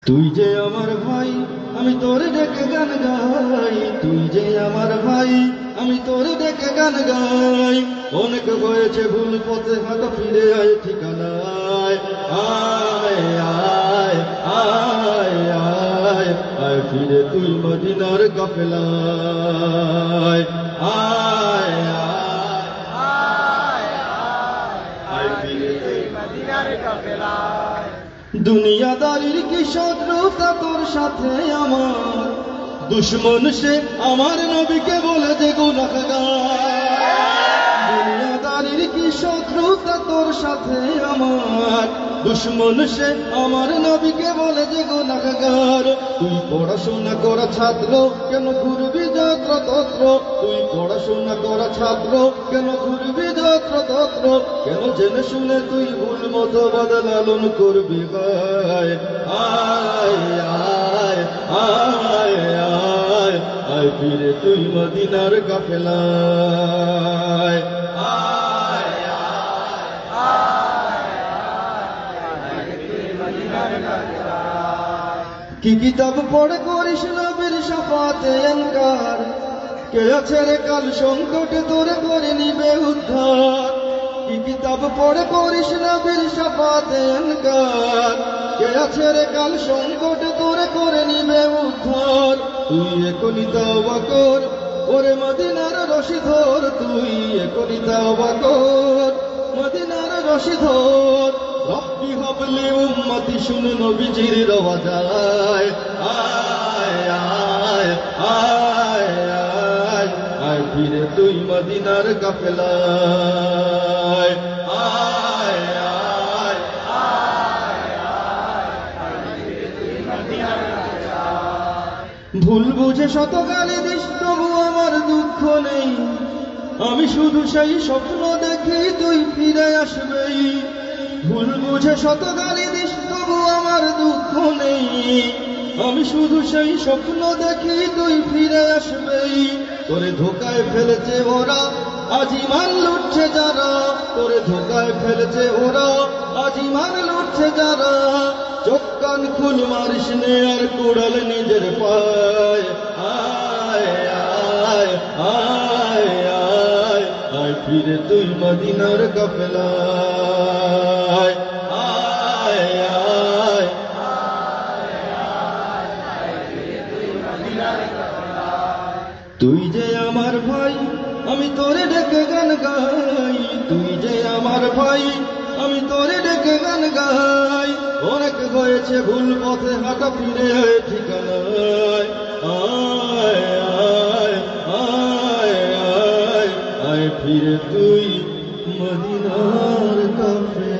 তুই যে আমার ভাই আমি তোরে ডেকে গান গাই, তুই যে আমার ভাই আমি তোরে ডেকে গান গাই। অনেক হয়েছে ভুল পথে হাঁটা, ফিরে আয় ঠিকানায়। আয় আয় আয় আয় আয় ফিরে তুই মদিনার কাফেলায়। আয় আয় আয় ফিরে তুই মদিনার কাফেলায়। দুনিয়াদারির কি শত্রুতা তোর সাথে আমার, দুশ্মন সে আমার নবীকে বলে যে গুনাহগার। দুনিয়াদারির কি শত্রুতা তোর সাথে আমার, দুশ্মন সে আমার নবীকে বলে যে গুনাহগার। তুই পড়াশোনা করা ছাত্র কেন ঘুরবি যত্র তত্র, তুই পড়াশোনা করা ছাত্র কেন ঘুরবি যত্র তত্র, কেন জেনে শুনে তুই ভুল মতো বদলালন করবি গায়। আয় আয় আয় আয় আয় ফিরে তুই মদিনার কাফেলায়। আয় আয় আয় তুই মদিনার কাফেলায়। কি কিতাব পড়ে করিস নবীর শাফাতে ইনকার, কে আছে রে কাল সংকটে তোরে করে নিবে উদ্ধার। কি কিতাব পড়ে করিস নবীর শাফাতে ইনকার, কে আছে রে কাল সংকটে তোরে করে নিবে উদ্ধার। তুই এখনই তওবা কর ওরে মদিনার রশি ধর, তুই এখনই তওবা কর মদিনার রশি ধর। রব্বি হাবলি উম্মতি শুন নবীজির রওয়াজায়। আয় আয় আয় আয় আয় ফিরে তুই মদিনার কাফেলায়। আয় আয় আয় আয় ফিরে তুই মদিনার কাফেলায়। ভুল বুঝে শত গালি দিস তবু আমার দুঃখ নেই, আমি শুধু সেই স্বপ্ন দেখি তুই ফিরে আসবেই। ভুল বুঝে শত গালি দিস তবু আমার দুঃখ নেই, আমি শুধু সেই স্বপ্ন দেখি তুই ফিরে আসবেই। তোরে ধোকায় ফেলেছে ওরা আজ ইমান লুটছে যারা, তোরে ধোকায় ফেলেছে ওরা আজ ইমান লুটছে যারা। চোখ কান খুল মারিস নে আর কোড়াল নিজের পায়। আয় আয় আয় আয় আয় ফিরে তুই মদিনার কাফেলায়। আয় আয় আয় ফিরে তুই মদিনার কাফেলায়। তুই যে আমার ভাই আমি তোরে ডেকে গান গাই, তুই যে আমার ভাই আমি তোরে ডেকে গান গাই। অনেক হয়েছে ভুল পথে হাঁটা, ফিরে আয় ঠিকানায়। আয় আয় আয় আয় আয় ফিরে তুই মদিনার কাফেলায়।